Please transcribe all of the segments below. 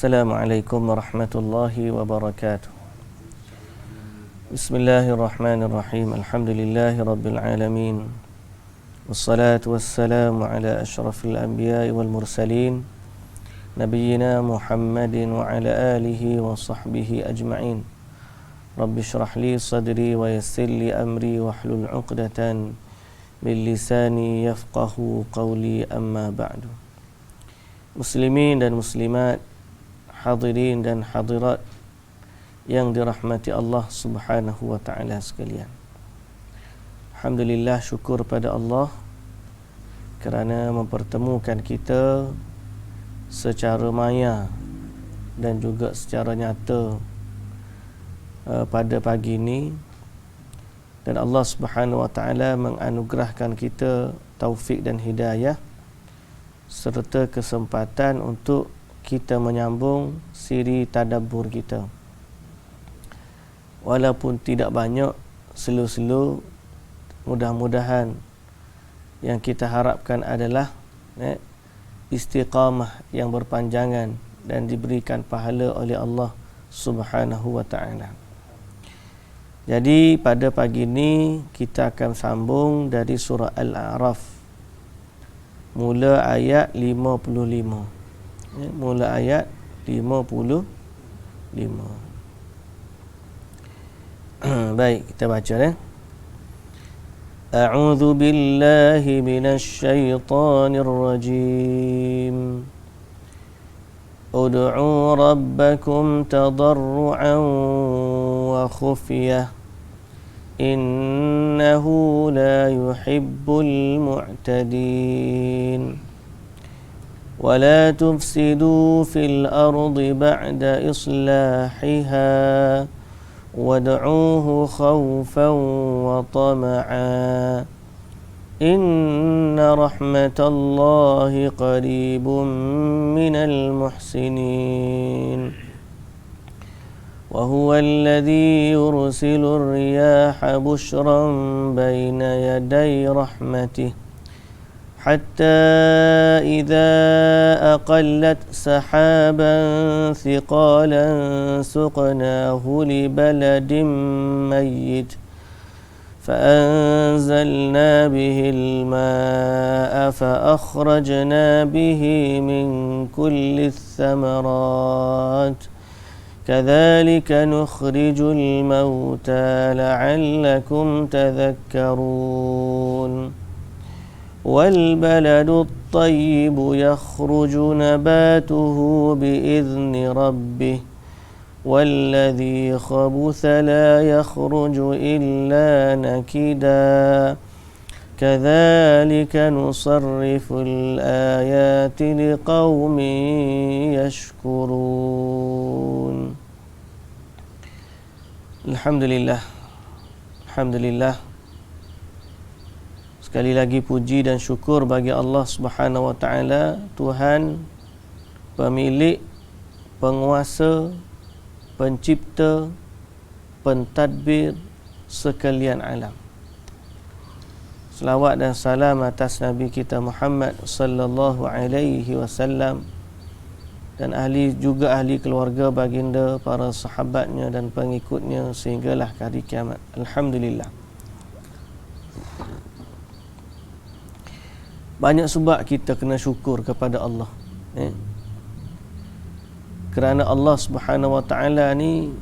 Assalamualaikum warahmatullahi wabarakatuh. Bismillahirrahmanirrahim. Alhamdulillahi rabbil alamin. Wassalatu wassalamu ala asyrafil anbiya'i wal mursalin nabiyyina Muhammadin wa ala alihi wa sahbihi ajma'in. Rabbi shrah li sadri wa yassir li amri wahlul 'uqdatan min lisani yafqahu qawli, amma ba'du. Muslimin dan muslimat, hadirin dan hadirat yang dirahmati Allah Subhanahu wa taala sekalian. Alhamdulillah, syukur pada Allah kerana mempertemukan kita secara maya dan juga secara nyata pada pagi ini, dan Allah Subhanahu wa taala menganugerahkan kita taufik dan hidayah serta kesempatan untuk kita menyambung siri tadabbur kita. Walaupun tidak banyak, slow-slow, mudah-mudahan yang kita harapkan adalah istiqamah yang berpanjangan dan diberikan pahala oleh Allah Subhanahu wa taala. Jadi pada pagi ini kita akan sambung dari surah Al-A'raf, mula ayat 55. Mula ayat 55. Baik, kita baca A'udzu billahi minasy syaithanir rajim. Ud'u rabbakum tadarruan wa khufyah, innahu la yuhibbul mu'tadin. ولا تفسدوا في الأرض بعد إصلاحها وادعوه خوفا وطمعا إن رحمة الله قريب من المحسنين وهو الذي يرسل الرياح بشرا بين يدي رحمته حتى إذا أقلت سحابا ثقالا سقناه لبلد ميت فأنزلنا به الماء فأخرجنا به من كل الثمرات كذلك نخرج الموتى لعلكم تذكرون والبلد الطيب يخرج نباته بإذن ربه والذي خبث لا يخرج إلا نكدا كذلك نصرف الآيات لقوم يشكرون. Alhamdulillah. Sekali lagi puji dan syukur bagi Allah Subhanahu wa taala, Tuhan, pemilik, penguasa, pencipta, pentadbir sekalian alam. Selawat dan salam atas Nabi kita Muhammad sallallahu alaihi wasallam dan ahli keluarga baginda, para sahabatnya dan pengikutnya sehinggalah hari kiamat. Alhamdulillah. Banyak sebab kita kena syukur kepada Allah, kerana Allah Subhanahu wa taala ni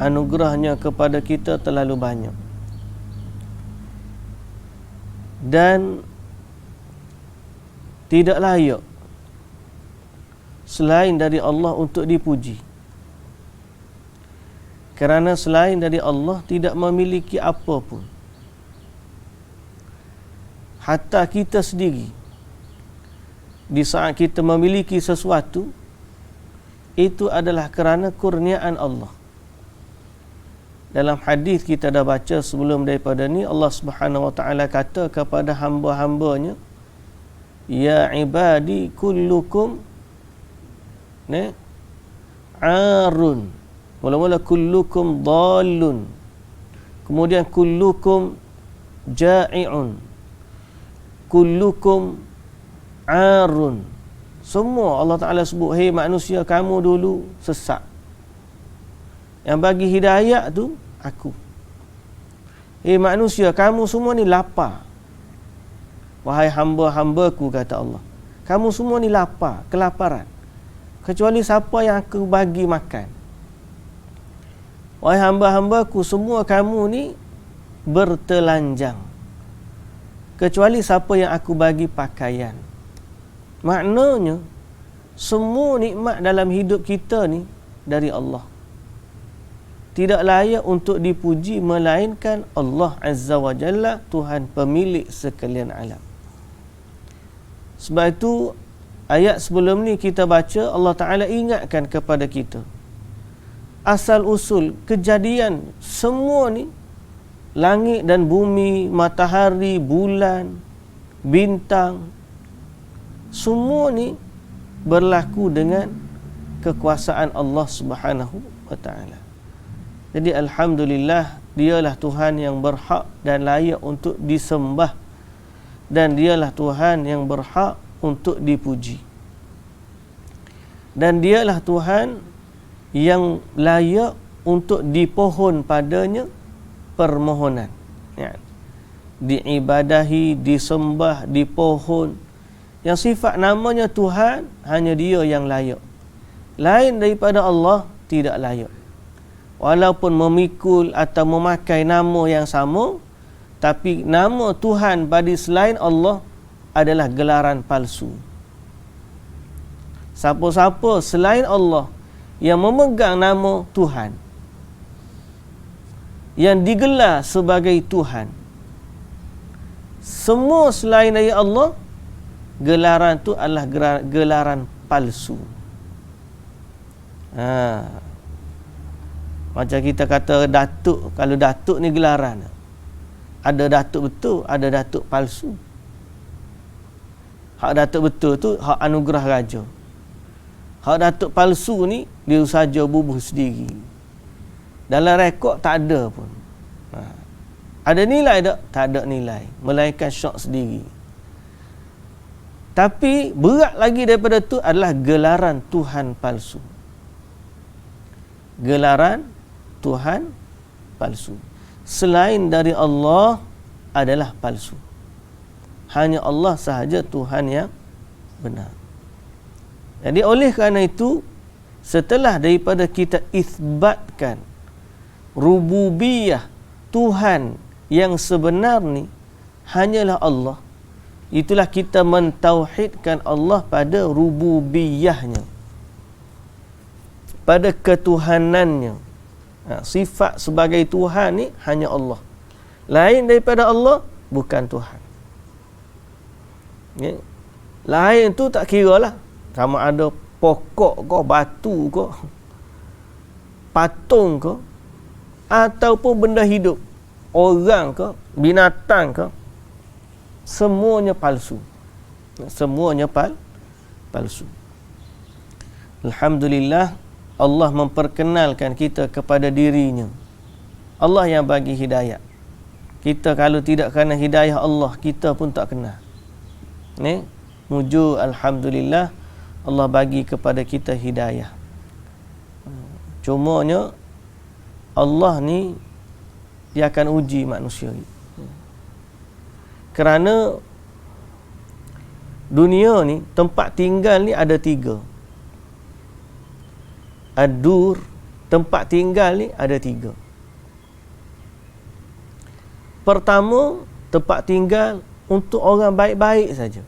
anugerahnya kepada kita terlalu banyak, dan tidak layak selain dari Allah untuk dipuji, kerana selain dari Allah tidak memiliki apa pun. Hatta kita sendiri, di saat kita memiliki sesuatu, itu adalah kerana kurniaan Allah. Dalam hadis kita dah baca sebelum daripada ni, Allah Subhanahu wa taala kata kepada hamba-hambanya, ya ibadi kullukum arun. Mula-mula kullukum dhalun, kemudian kullukum ja'i'un, kullukum arun. Semua Allah Ta'ala sebut, hei manusia, kamu dulu sesat. Yang bagi hidayah tu aku. Hei manusia, kamu semua ni lapar. Wahai hamba-hambaku, kata Allah, kamu semua ni lapar, kelaparan, kecuali siapa yang aku bagi makan. Wahai hamba-hambaku, semua kamu ni bertelanjang, kecuali siapa yang aku bagi pakaian. Maknanya semua nikmat dalam hidup kita ni dari Allah. Tidak layak untuk dipuji melainkan Allah Azza wa Jalla, Tuhan pemilik sekalian alam. Sebab itu ayat sebelum ni kita baca, Allah Ta'ala ingatkan kepada kita asal usul kejadian semua ni, langit dan bumi, matahari, bulan, bintang, semua ni berlaku dengan kekuasaan Allah Subhanahu wa Ta'ala. Jadi alhamdulillah, dialah Tuhan yang berhak dan layak untuk disembah, dan dialah Tuhan yang berhak untuk dipuji, dan dialah Tuhan yang layak untuk dipohon padanya permohonan, ya, diibadahi, disembah, dipohon. Yang sifat namanya Tuhan, hanya Dia yang layak. Lain daripada Allah tidak layak. Walaupun memikul atau memakai nama yang sama, tapi nama Tuhan bagi selain Allah adalah gelaran palsu. Siapa-siapa selain Allah yang memegang nama Tuhan, yang digelar sebagai Tuhan, semua selain dari Allah, gelaran tu adalah gelaran palsu. Macam kita kata datuk, kalau datuk ni gelaran, ada datuk betul, ada datuk palsu. Hak datuk betul tu hak anugerah raja. Hak datuk palsu ni dia saja bubuh sendiri. Dalam rekod tak ada pun. Ada nilai tak? Tak ada nilai. Melainkan syok sendiri. Tapi berat lagi daripada tu adalah gelaran Tuhan palsu. Gelaran Tuhan palsu. Selain dari Allah adalah palsu. Hanya Allah sahaja Tuhan yang benar. Jadi oleh kerana itu, setelah daripada kita isbatkan rububiyah Tuhan yang sebenar ni hanyalah Allah, itulah kita mentauhidkan Allah pada rububiyahnya, pada ketuhanannya. Sifat sebagai Tuhan ni hanya Allah. Lain daripada Allah bukan Tuhan. Ya. Lain tu tak kira lah. Sama ada pokok ke, batu ke, patung ke, ataupun benda hidup, orang ke, binatang ke, semuanya palsu. Semuanya palsu. Alhamdulillah, Allah memperkenalkan kita kepada dirinya. Allah yang bagi hidayah. Kita kalau tidak kerana hidayah Allah, kita pun tak kenal. Ni, muju alhamdulillah, Allah bagi kepada kita hidayah. Cumanya Allah ni dia akan uji manusia. Kerana dunia ni, tempat tinggal ni ada 3. Ad-dur, tempat tinggal ni ada 3. Pertama, tempat tinggal untuk orang baik-baik saja.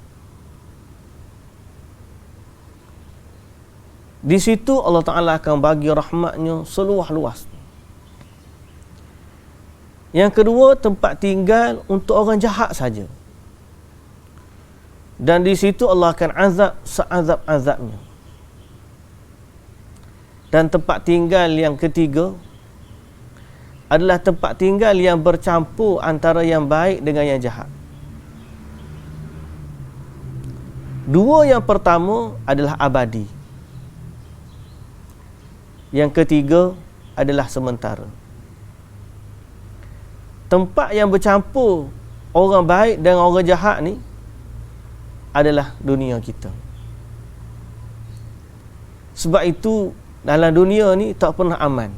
Di situ Allah Ta'ala akan bagi rahmatnya seluas-luas. Yang kedua, tempat tinggal untuk orang jahat saja. Dan di situ Allah akan azab seazab-azabnya. Dan tempat tinggal yang ketiga adalah tempat tinggal yang bercampur antara yang baik dengan yang jahat. 2 yang pertama adalah abadi. Yang ketiga adalah sementara. Tempat yang bercampur orang baik dan orang jahat ni adalah dunia kita. Sebab itu dalam dunia ni tak pernah aman.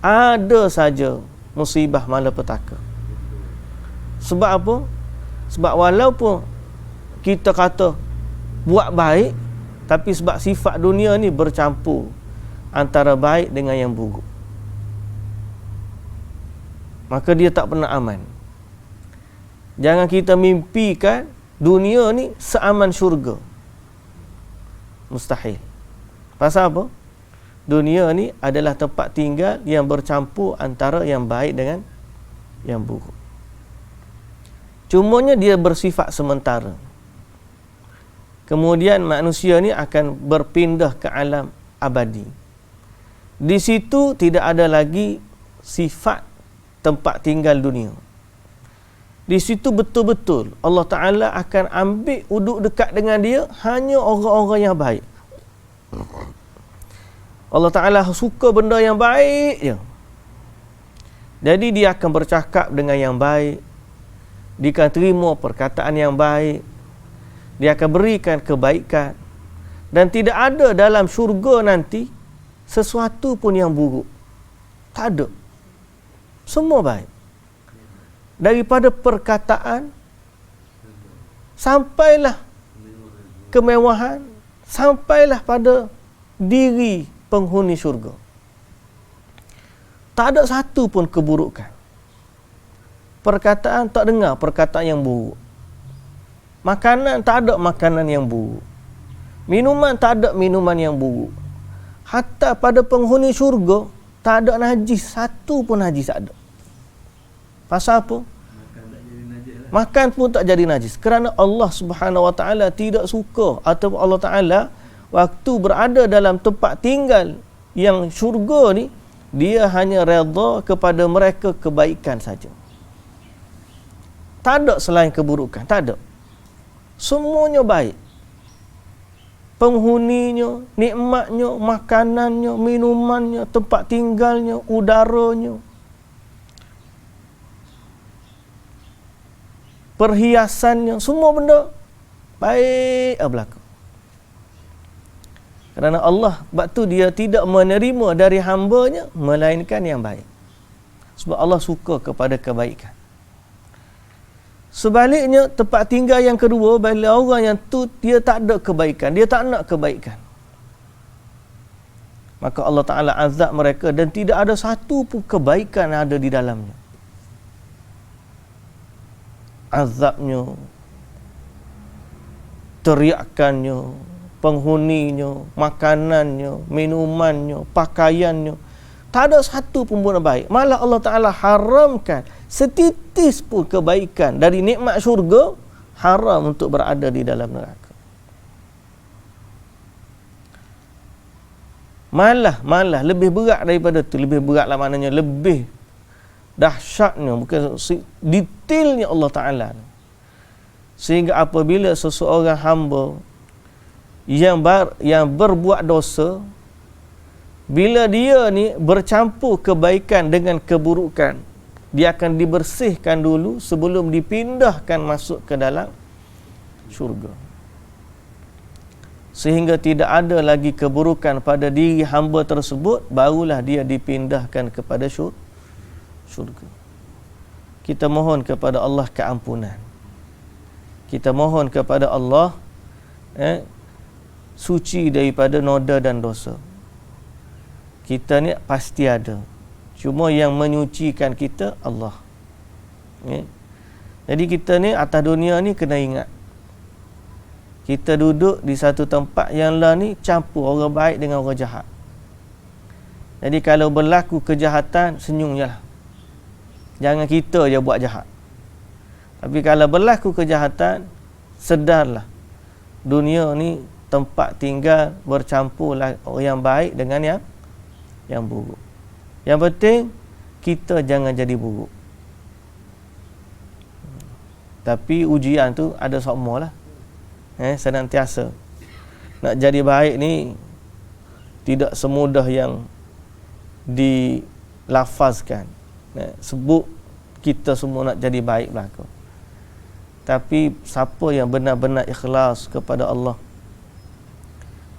Ada saja musibah malapetaka. Sebab apa? Sebab walaupun kita kata buat baik, tapi sebab sifat dunia ni bercampur antara baik dengan yang buruk, maka dia tak pernah aman. Jangan kita mimpikan dunia ni seaman syurga. Mustahil. Pasal apa? Dunia ni adalah tempat tinggal yang bercampur antara yang baik dengan yang buruk. Cumanya dia bersifat sementara. Kemudian manusia ni akan berpindah ke alam abadi. Di situ tidak ada lagi sifat tempat tinggal dunia. Di situ betul-betul Allah Ta'ala akan ambil duduk dekat dengan dia hanya orang-orang yang baik. Allah Ta'ala suka benda yang baik je. Jadi dia akan bercakap dengan yang baik. Dia akan terima perkataan yang baik. Dia akan berikan kebaikan. Dan tidak ada dalam syurga nanti sesuatu pun yang buruk. Tak ada. Semua baik. Daripada perkataan sampailah kemewahan, sampailah pada diri penghuni syurga. Tak ada satu pun keburukan. Perkataan tak dengar perkataan yang buruk. Makanan tak ada makanan yang buruk. Minuman tak ada minuman yang buruk. Hatta pada penghuni syurga tak ada najis, satu pun najis tak ada. Pasal apa? Makan pun tak jadi najis. Kerana Allah Subhanahu Wa Taala tidak suka, atau Allah Taala waktu berada dalam tempat tinggal yang syurga ni, dia hanya redha kepada mereka kebaikan saja. Tak ada selain keburukan, tak ada. Semuanya baik. Penghuninya, nikmatnya, makanannya, minumannya, tempat tinggalnya, udaranya, perhiasannya, semua benda baik berlaku. Kerana Allah, sebab tu dia tidak menerima dari hamba-Nya melainkan yang baik. Sebab Allah suka kepada kebaikan. Sebaliknya, tempat tinggal yang kedua, bila orang yang tu dia tak ada kebaikan, dia tak nak kebaikan, maka Allah Ta'ala azab mereka dan tidak ada satu pun kebaikan yang ada di dalamnya. Azabnya, teriakannya, penghuninya, makanannya, minumannya, pakaiannya, tak ada satu pun pun baik. Malah Allah Ta'ala haramkan setitis pun kebaikan dari nikmat syurga, haram untuk berada di dalam neraka. Malah lebih berat daripada tu. Lebih beratlah maknanya lebih dahsyatnya, bukan detailnya Allah Ta'ala. Sehingga apabila seseorang hamba yang berbuat dosa, bila dia ni bercampur kebaikan dengan keburukan, dia akan dibersihkan dulu sebelum dipindahkan masuk ke dalam syurga. Sehingga tidak ada lagi keburukan pada diri hamba tersebut, barulah dia dipindahkan kepada syurga. Kita mohon kepada Allah keampunan. Kita mohon kepada Allah suci daripada noda dan dosa. Kita ni pasti ada. Cuma yang menyucikan kita Allah. Jadi kita ni atas dunia ni kena ingat, kita duduk di satu tempat yang lah ni campur orang baik dengan orang jahat. Jadi kalau berlaku kejahatan, senyum je lah. Jangan kita je buat jahat. Tapi kalau berlaku kejahatan, sedarlah dunia ni tempat tinggal bercampurlah yang baik dengan yang buruk. Yang penting kita jangan jadi buruk. Tapi ujian tu ada semua lah. Senantiasa nak jadi baik ni tidak semudah yang dilafazkan. Sebut kita semua nak jadi baik belaka. Tapi siapa yang benar-benar ikhlas kepada Allah,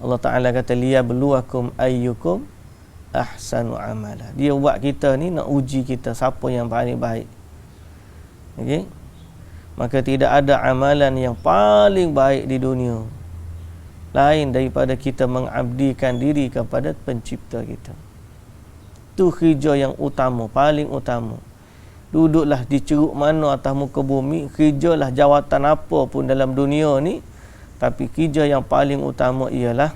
Allah Ta'ala kata liyabluwakum ayyukum ahsanu amala. Dia buat kita ni nak uji kita siapa yang paling baik. Okey. Maka tidak ada amalan yang paling baik di dunia lain daripada kita mengabdikan diri kepada pencipta kita. Itu kerja yang utama, paling utama. Duduklah di ceruk mana atas muka bumi, kerjalah jawatan apa pun dalam dunia ni, tapi kerja yang paling utama ialah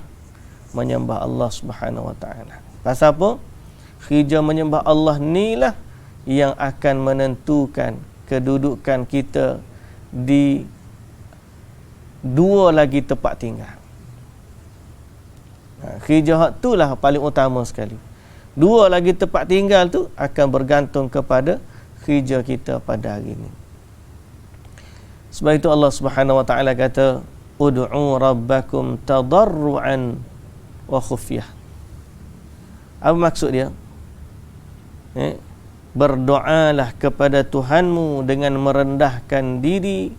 menyembah Allah Subhanahu Wa Taala. Pasal apa? Kerja menyembah Allah ni lah yang akan menentukan kedudukan kita di dua lagi tempat tinggal. Kerja hak tu lah paling utama sekali. Dua lagi tempat tinggal tu akan bergantung kepada kerja kita pada hari ini. Sebab itu Allah Subhanahu Wa Taala kata, ud'u rabbakum tadarruan wa khufyah. Apa maksud dia? Berdoalah kepada Tuhanmu dengan merendahkan diri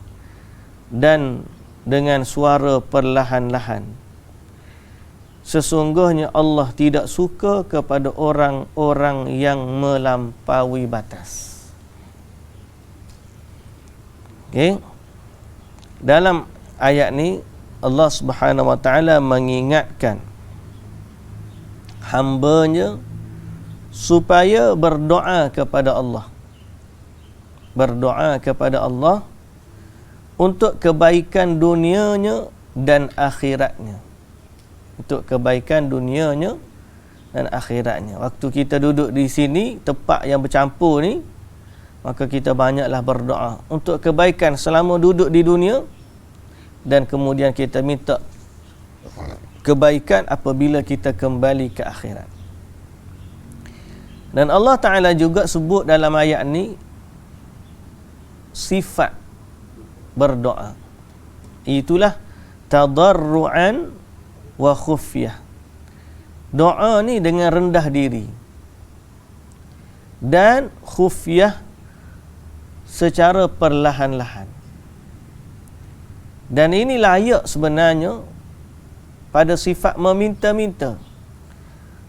dan dengan suara perlahan-lahan. Sesungguhnya Allah tidak suka kepada orang-orang yang melampaui batas. Okey. Dalam ayat ni Allah Subhanahu Wa Taala mengingatkan hamba-Nya supaya berdoa kepada Allah. Berdoa kepada Allah untuk kebaikan dunianya dan akhiratnya. Untuk kebaikan dunianya dan akhiratnya. Waktu kita duduk di sini, tempat yang bercampur ni, maka kita banyaklah berdoa untuk kebaikan selama duduk di dunia, dan kemudian kita minta kebaikan apabila kita kembali ke akhirat. Dan Allah Ta'ala juga sebut dalam ayat ni sifat berdoa. Itulah tadarruan wa khufyah. Doa ni dengan rendah diri dan khufyah secara perlahan-lahan. Dan ini layak sebenarnya pada sifat meminta-minta.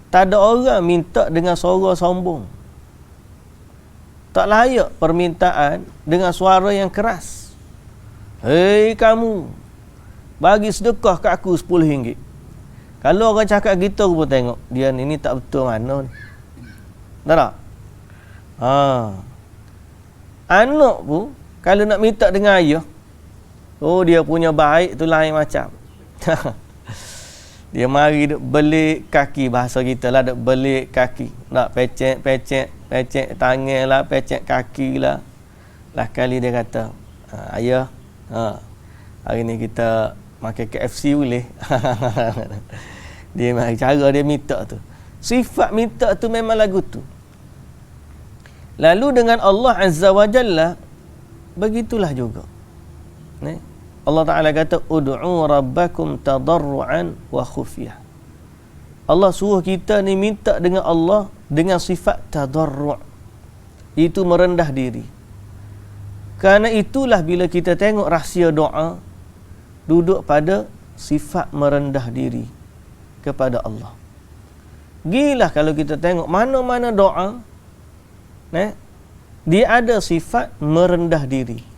Tak ada orang minta dengan suara sombong. Tak layak permintaan dengan suara yang keras. Hei kamu, bagi sedekah kat aku RM10. Kalau orang cakap gitu, aku pun tengok dia ni tak betul mana ni. Tak? Anak pun kalau nak minta dengan ayah, oh dia punya baik tu lain macam. Dia mari duk belik kaki, bahasa kita lah, duk belik kaki. Nak pecek tangan lah, pecek kaki lah. Lah kali dia kata, ayah, hari ni kita makan KFC boleh. Dia cara dia minta tu. Sifat minta tu memang lagu tu. Lalu dengan Allah Azza wa Jalla begitulah juga. Allah Ta'ala kata ud'u rabbakum tadarruan wa khufyah. Allah suruh kita ni minta dengan Allah dengan sifat tadarru'. Itu merendah diri. Kerana itulah bila kita tengok rahsia doa, duduk pada sifat merendah diri kepada Allah. Gila kalau kita tengok mana-mana doa, dia ada sifat merendah diri.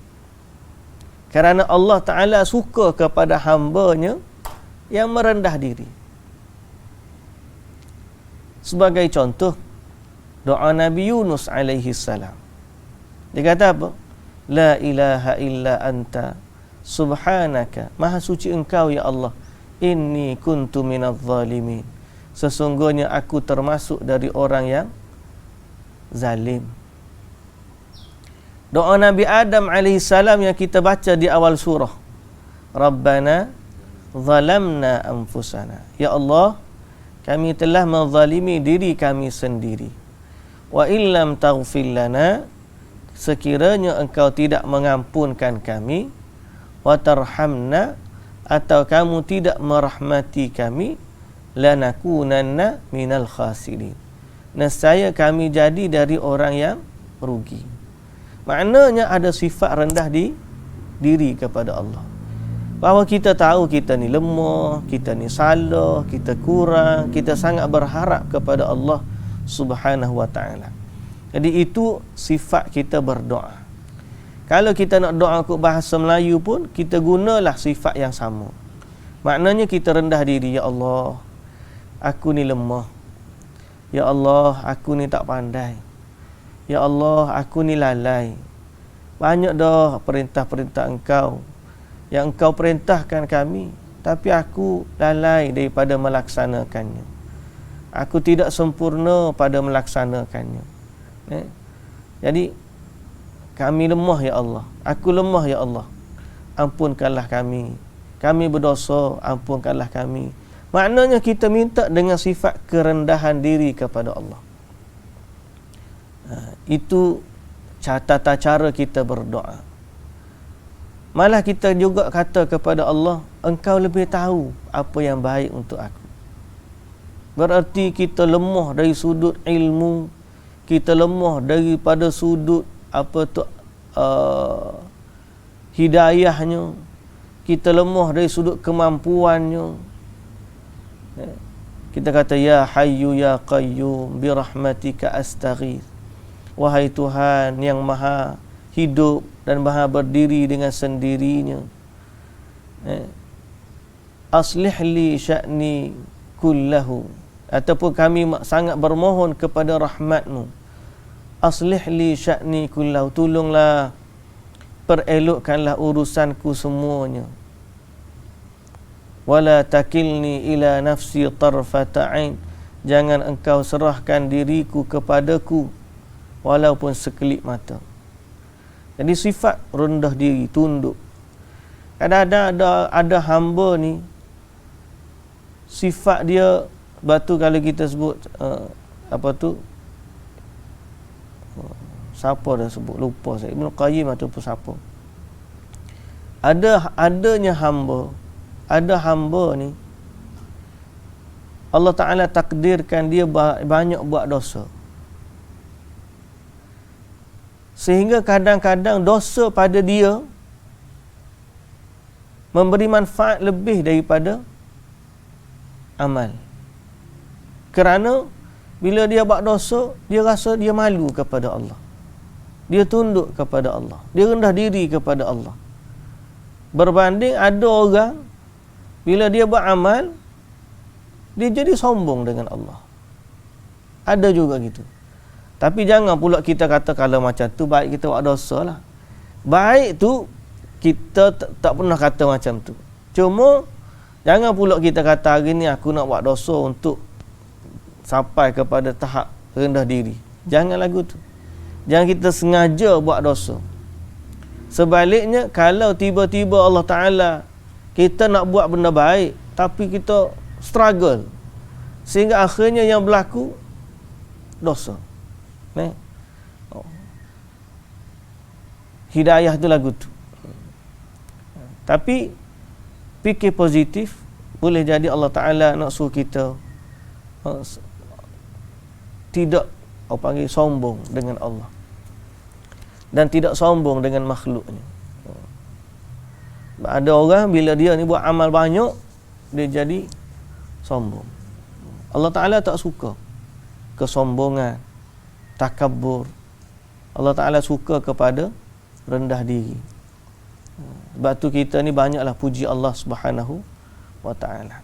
Kerana Allah Ta'ala suka kepada hamba-Nya yang merendah diri. Sebagai contoh, doa Nabi Yunus alaihi salam. Dia kata apa? La ilaha illa anta subhanaka, maha suci engkau ya Allah, inni kuntu minadh zalimin, sesungguhnya aku termasuk dari orang yang zalim. Doa Nabi Adam AS yang kita baca di awal surah, Rabbana zalamna anfusana, ya Allah, kami telah menzalimi diri kami sendiri. Wa illam taghfir lana, sekiranya engkau tidak mengampunkan kami, wa tarhamna, atau kamu tidak merahmati kami, lanakunanna minal khasirin, nescaya kami jadi dari orang yang rugi. Maknanya ada sifat rendah di diri kepada Allah. bahawa kita tahu kita ni lemah, kita ni salah, kita kurang, kita sangat berharap kepada Allah Subhanahu wa taala. Jadi itu sifat kita berdoa. Kalau kita nak doa ikut bahasa Melayu pun, kita gunalah sifat yang sama. Maknanya kita rendah diri, ya Allah, aku ni lemah. Ya Allah, aku ni tak pandai. Ya Allah, aku ni lalai. Banyak dah perintah-perintah Engkau yang Engkau perintahkan kami, tapi aku lalai daripada melaksanakannya. Aku tidak sempurna pada melaksanakannya. Jadi kami lemah, ya Allah. Aku lemah, ya Allah. Ampunkanlah kami. Kami berdosa, ampunkanlah kami. Maknanya kita minta dengan sifat kerendahan diri kepada Allah. Itu tata cara kita berdoa. Malah kita juga kata kepada Allah, Engkau lebih tahu apa yang baik untuk aku. Berarti kita lemah dari sudut ilmu, kita lemah daripada sudut hidayahnya, kita lemah dari sudut kemampuannya. Kita kata, ya hayyu ya qayyum bi rahmatika astaghith. Wahai Tuhan yang maha hidup dan maha berdiri dengan sendirinya, aslih li sya'ni kullahu, ataupun kami sangat bermohon kepada rahmat-Mu, aslih li sya'ni kullahu, tolonglah perelokkanlah urusanku semuanya, wala takilni ila nafsi tarfata ain, jangan Engkau serahkan diriku kepadaku walaupun sekelip mata. Jadi sifat rendah diri, tunduk. Kadang-kadang ada hamba ni, sifat dia, batu kalau kita sebut siapa dah sebut, lupa saya, Ibn Qayyim ataupun siapa. Adanya hamba, ada hamba ni Allah Ta'ala takdirkan dia banyak buat dosa, sehingga kadang-kadang dosa pada dia memberi manfaat lebih daripada amal. Kerana bila dia buat dosa, dia rasa dia malu kepada Allah, dia tunduk kepada Allah, dia rendah diri kepada Allah. Berbanding ada orang bila dia buat amal, dia jadi sombong dengan Allah. Ada juga gitu. Tapi jangan pula kita kata kalau macam tu baik kita buat dosa lah. Baik tu kita tak pernah kata macam tu. Cuma jangan pula kita kata hari ni aku nak buat dosa untuk sampai kepada tahap rendah diri. Jangan lagu tu. Jangan kita sengaja buat dosa. Sebaliknya, kalau tiba-tiba Allah Ta'ala, kita nak buat benda baik tapi kita struggle sehingga akhirnya yang berlaku dosa. Hidayah tu lagu tu. Tapi fikir positif, boleh jadi Allah Ta'ala nak suruh kita tidak sombong dengan Allah dan tidak sombong dengan makhluknya. Ada orang bila dia ni buat amal banyak, dia jadi sombong. Allah Ta'ala tak suka kesombongan, takabur. Allah Ta'ala suka kepada rendah diri. Sebab tu kita ni banyaklah puji Allah Subhanahu wa Ta'ala.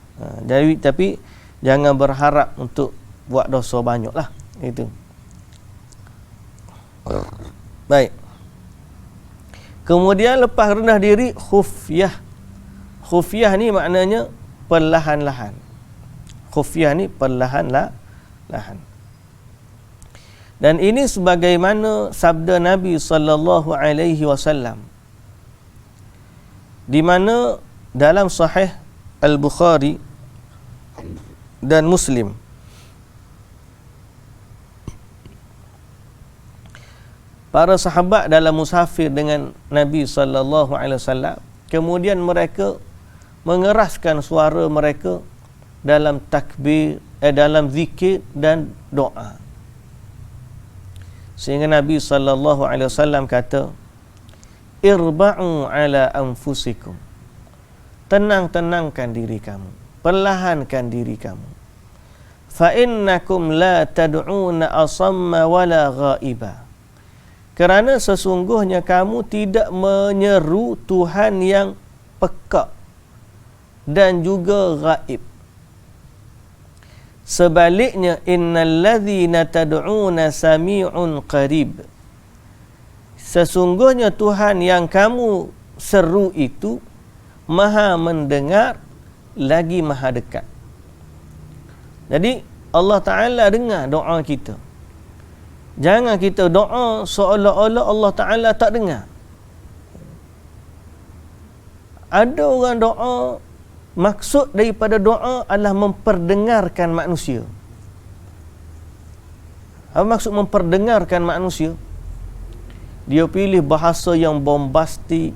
Tapi jangan berharap untuk buat dosa banyak lah. Itu. Baik. Kemudian lepas rendah diri, khufyah. Khufyah ni maknanya perlahan-lahan. Khufyah ni perlahan-lahan. Dan ini sebagaimana sabda Nabi sallallahu alaihi wasallam, di mana dalam Sahih Al-Bukhari dan Muslim, para sahabat dalam musafir dengan Nabi sallallahu alaihi wasallam, kemudian mereka mengeraskan suara mereka dalam takbir, dalam zikir dan doa. Sehingga Nabi sallallahu alaihi wasallam kata, irba'u ala anfusikum, tenang-tenangkan diri kamu, perlahankan diri kamu. Fa innakum la tad'una asamma wala ghaiba. Kerana sesungguhnya kamu tidak menyeru Tuhan yang peka dan juga ghaib. Sebaliknya, innal ladzina tad'una sami'un qarib. Sesungguhnya Tuhan yang kamu seru itu Maha mendengar lagi Maha dekat. Jadi Allah Ta'ala dengar doa kita. Jangan kita doa seolah-olah Allah Ta'ala tak dengar. Ada orang doa, maksud daripada doa adalah memperdengarkan manusia. Apa maksud memperdengarkan manusia? Dia pilih bahasa yang bombastik.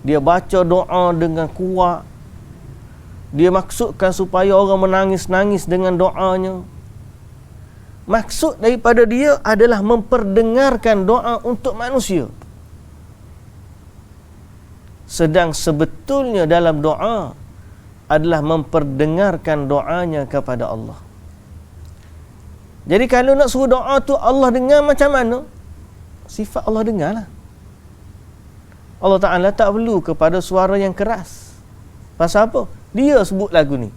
Dia baca doa dengan kuat. Dia maksudkan supaya orang menangis-nangis dengan doanya. Maksud daripada dia adalah memperdengarkan doa untuk manusia. Sedang sebetulnya dalam doa adalah memperdengarkan doanya kepada Allah. Jadi kalau nak suruh doa tu Allah dengar macam mana? Sifat Allah dengarlah. Allah Ta'ala tak perlu kepada suara yang keras. Pasal apa? Dia sebut lagu ni.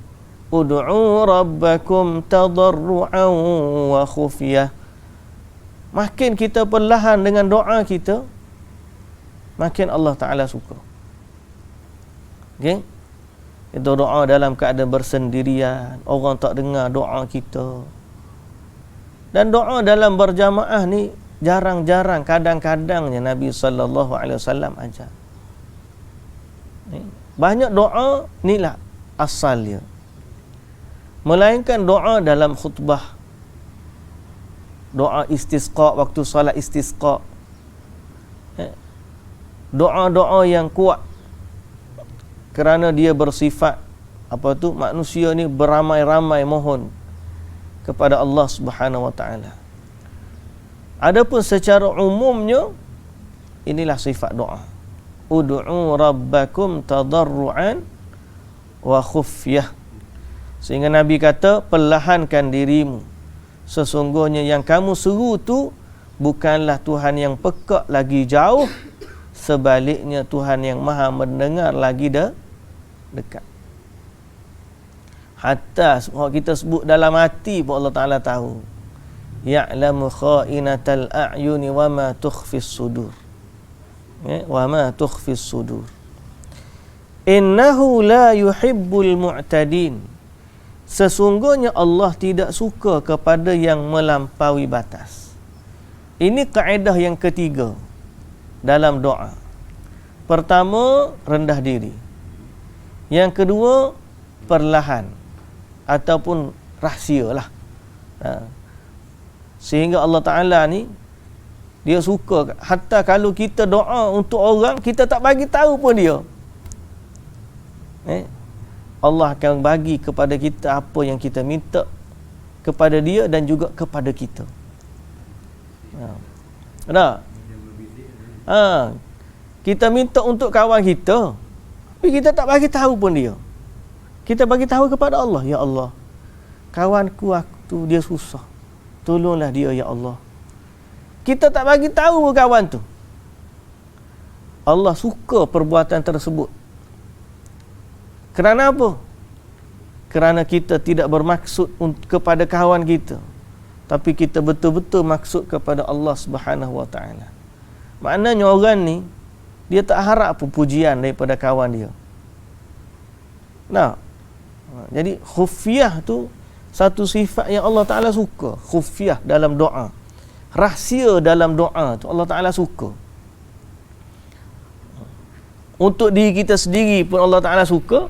Ud'u rabbakum tadarru'an wa khufyah. Makin kita perlahan dengan doa kita, makin Allah Ta'ala suka. Okay? Kita doa dalam keadaan bersendirian, orang tak dengar doa kita. Dan doa dalam berjamaah ni jarang-jarang, kadang-kadangnya Nabi SAW ajar. Banyak doa ni lah asal dia. Melainkan doa dalam khutbah, doa istisqa waktu salat istisqa, doa-doa yang kuat, kerana dia bersifat manusia ni beramai-ramai mohon kepada Allah Subhanahu wa taala. Adapun secara umumnya inilah sifat doa. Ud'u rabbakum tadarru'an wa khufyah. Sehingga Nabi kata, perlahankan dirimu. Sesungguhnya yang kamu seru tu bukanlah Tuhan yang pekak lagi jauh, sebaliknya Tuhan yang Maha mendengar lagi dekat. Hatta kita sebut dalam hati pun Allah Ta'ala tahu. Ya'lamu kha'inatal a'yuni wa ma tukhfis sudur. Wa ma tukhfis sudur. Innahu la yuhibbul mu'tadin. Sesungguhnya Allah tidak suka kepada yang melampaui batas. Ini kaedah yang ketiga dalam doa. Pertama, rendah diri. Yang kedua, perlahan ataupun rahsialah. Sehingga Allah Ta'ala ni dia suka, hatta kalau kita doa untuk orang, kita tak bagi tahu pun dia, Allah akan bagi kepada kita apa yang kita minta kepada dia dan juga kepada kita. Kita minta untuk kawan kita, tapi kita tak bagi tahu pun dia. Kita bagi tahu kepada Allah, ya Allah, kawanku tu dia susah, tolonglah dia ya Allah. Kita tak bagi tahu kawan tu. Allah suka perbuatan tersebut. Kerana apa? Kerana kita tidak bermaksud kepada kawan kita, tapi kita betul-betul maksud kepada Allah Subhanahu wa taala. Maknanya orang ni dia tak harap pujian daripada kawan dia. Jadi khufiyah tu satu sifat yang Allah Ta'ala suka. Khufiyah dalam doa, rahsia dalam doa tu Allah Ta'ala suka. Untuk diri kita sendiri pun Allah Ta'ala suka.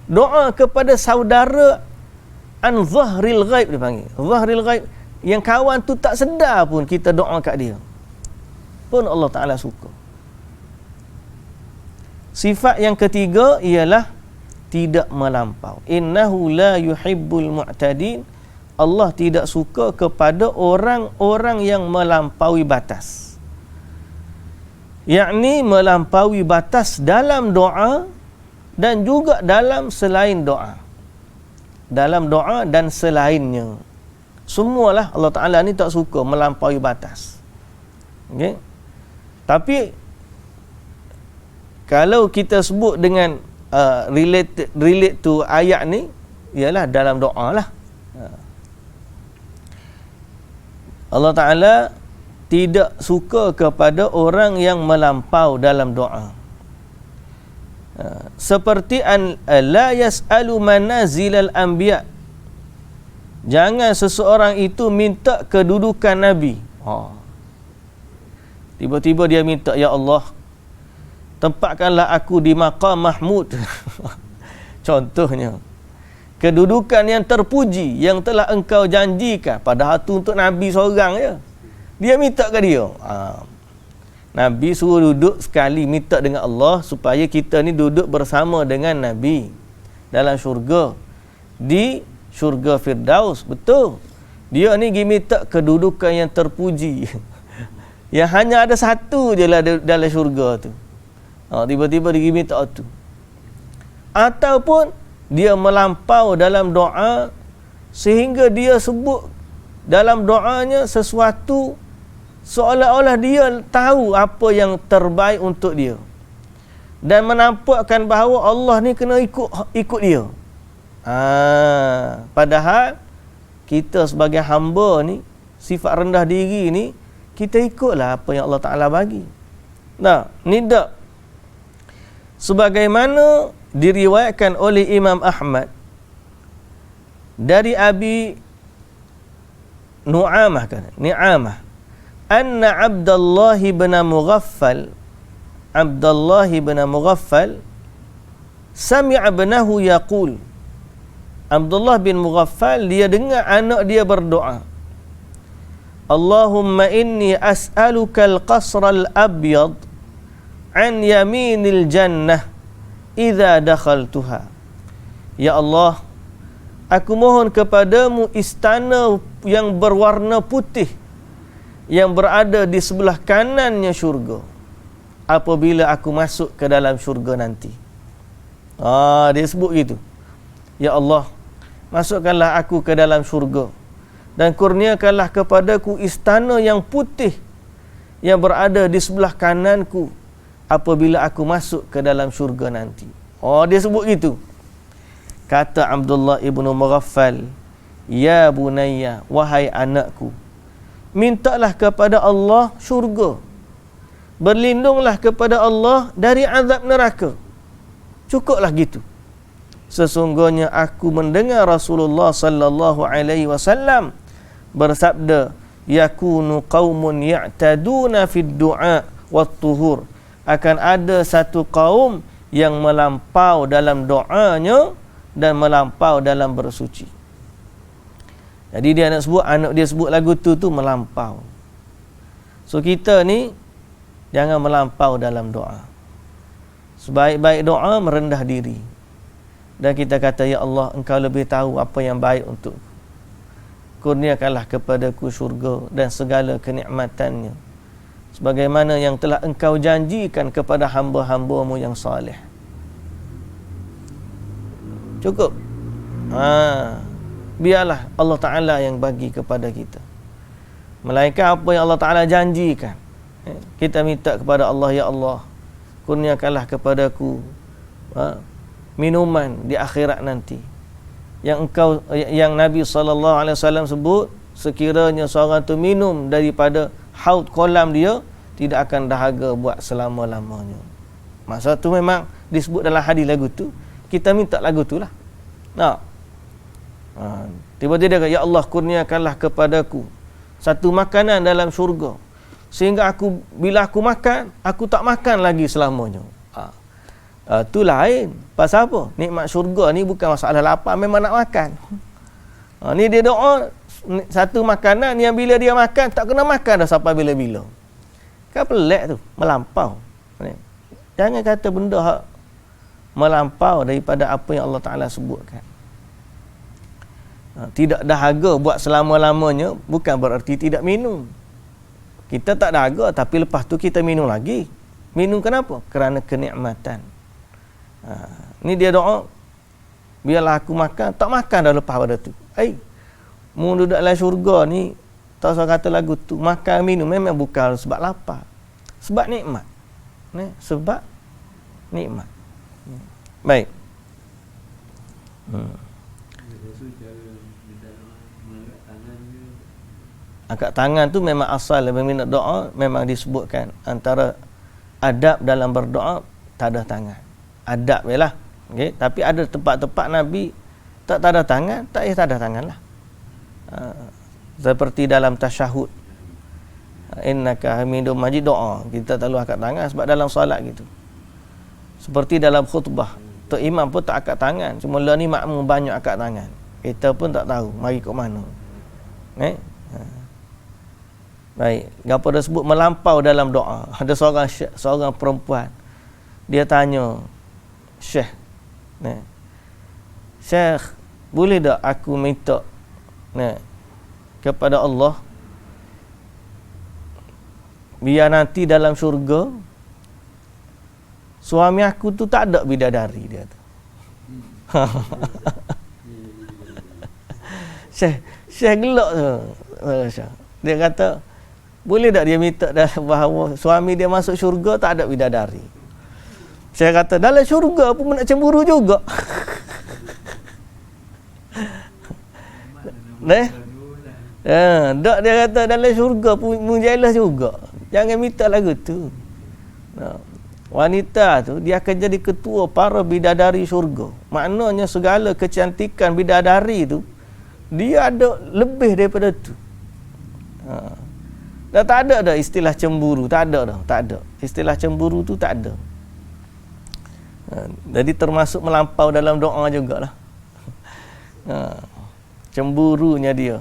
Doa kepada saudara an zahril ghaib, dia panggil zahril ghaib, yang kawan tu tak sedar pun kita doa kat dia, pun Allah Ta'ala suka. Sifat yang ketiga ialah tidak melampau. Innahu la yuhibbul mu'tadin. Allah tidak suka kepada orang-orang yang melampaui batas. Yakni melampaui batas dalam doa dan juga dalam selain doa. Dalam doa dan selainnya. Semualah Allah Ta'ala ni tak suka melampaui batas. Okay? Tapi kalau kita sebut dengan relate to ayat ni, ialah dalam doa lah. Allah Ta'ala tidak suka kepada orang yang melampau dalam doa. Seperti la yas'alu manazilal anbiya. Jangan seseorang itu minta kedudukan Nabi. Tiba-tiba dia minta, ya Allah, tempatkanlah aku di maqam Mahmud. Contohnya, kedudukan yang terpuji yang telah engkau janjikan. Padahal itu untuk Nabi seorang je. Dia minta ke dia. Nabi suruh duduk sekali minta dengan Allah supaya kita ni duduk bersama dengan Nabi dalam syurga, di syurga Firdaus. Betul. Dia ni pergi minta kedudukan yang terpuji. Yang hanya ada satu je lah dalam syurga tu. Tiba-tiba dia pergi minta tu. Ataupun dia melampau dalam doa sehingga dia sebut dalam doanya sesuatu seolah-olah dia tahu apa yang terbaik untuk dia. Dan menampakkan bahawa Allah ni kena ikut dia. Padahal kita sebagai hamba ni, sifat rendah diri ni, kita ikutlah apa yang Allah Ta'ala bagi. Nah, ni tak. Sebagaimana diriwayatkan oleh Imam Ahmad dari Abi Nu'amah anna Abdullah bin Mughaffal sami'a ibnahu yaqul. Abdullah bin Mughaffal, dia dengar anak dia berdoa, Allahumma inni as'aluka al-qasra al-abyad an yaminil jannah idza dakhaltuha. Ya Allah, aku mohon kepadamu istana yang berwarna putih yang berada di sebelah kanannya syurga apabila aku masuk ke dalam syurga nanti. Dia sebut gitu. Ya Allah, masukkanlah aku ke dalam syurga dan kurniakanlah kepadaku istana yang putih yang berada di sebelah kananku apabila aku masuk ke dalam syurga nanti. Dia sebut gitu. Kata Abdullah ibnu Mughaffal, ya bunayya, wahai anakku, mintalah kepada Allah syurga, berlindunglah kepada Allah dari azab neraka. Cukuplah gitu. Sesungguhnya aku mendengar Rasulullah sallallahu alaihi wasallam bersabda, yakunu qaumun ya'taduna fid du'a wat tuhur. Akan ada satu kaum yang melampau dalam doanya dan melampau dalam bersuci. Jadi dia nak sebut, anak dia sebut lagu tu melampau. So kita ni jangan melampau dalam doa. Sebaik-baik doa merendah diri. Dan kita kata, ya Allah, engkau lebih tahu apa yang baik untukku. Kurniakanlah kepadaku syurga dan segala kenikmatannya, sebagaimana yang telah engkau janjikan kepada hamba-hambamu yang salih. Cukup. Biarlah Allah Ta'ala yang bagi kepada kita, melainkan apa yang Allah Ta'ala janjikan. Kita minta kepada Allah, ya Allah, kurniakanlah kepadaku minuman di akhirat nanti yang Nabi SAW sebut, sekiranya seorang tu minum daripada haud kolam dia, tidak akan dahaga buat selama-lamanya. Masa tu memang disebut dalam hadis lagu tu, kita minta lagu tu lah. Tiba-tiba dia kata, ya Allah, kurniakanlah kepadaku satu makanan dalam syurga, sehingga bila aku makan, aku tak makan lagi selamanya. Tu lain. Pasal apa? Nikmat syurga ni bukan masalah lapar, memang nak makan. Ni dia doa satu makanan yang bila dia makan tak kena makan dah sampai bila-bila. Kan pelik tu, melampau. Jangan kata benda hak melampau daripada apa yang Allah Ta'ala sebutkan. Tidak dahaga buat selama-lamanya bukan berarti tidak minum. Kita tak dahaga tapi lepas tu kita minum lagi. Minum kenapa? Kerana kenikmatan. Ni dia doa, biarlah aku makan, tak makan dah lepas pada tu. Mu duduk dalam syurga ni, tak usah kata lagu tu, makan minum memang bukan sebab lapar. Sebab nikmat. Sebab nikmat. Baik. Angkat tangan tu memang asal bila doa memang disebutkan antara adab dalam berdoa tak ada tangan. Adab jelah. Okey, tapi ada tempat-tempat Nabi tak ada tangan, tak ada tanganlah. Seperti dalam tasyahud. Innaka Hamidum Majid doa, kita tak perlu angkat tangan sebab dalam solat gitu. Seperti dalam khutbah, tok imam pun tak angkat tangan, cuma lah ni makmum banyak angkat tangan. Kita pun tak tahu mari kat mana. Baik, gapo dah sebut melampau dalam doa. Ada seorang perempuan. Dia tanya, Syekh, Syekh, boleh tak aku minta kepada Allah biar nanti dalam syurga suami aku tu tak ada bidadari, dia tu. Syekh gelak tu. Dia kata, boleh tak dia minta bahawa suami dia masuk syurga tak ada bidadari. Saya kata, dalam syurga pun nak cemburu juga. Tak, dia kata dalam syurga pun jealous juga. Jangan minta lagu tu. Wanita tu dia akan jadi ketua para bidadari syurga. Maknanya segala kecantikan bidadari tu dia ada lebih daripada tu. Dah tak ada dah istilah cemburu, tak ada dah, tak ada. Istilah cemburu tu tak ada. Jadi termasuk melampau dalam doa jugalah. Cemburunya dia.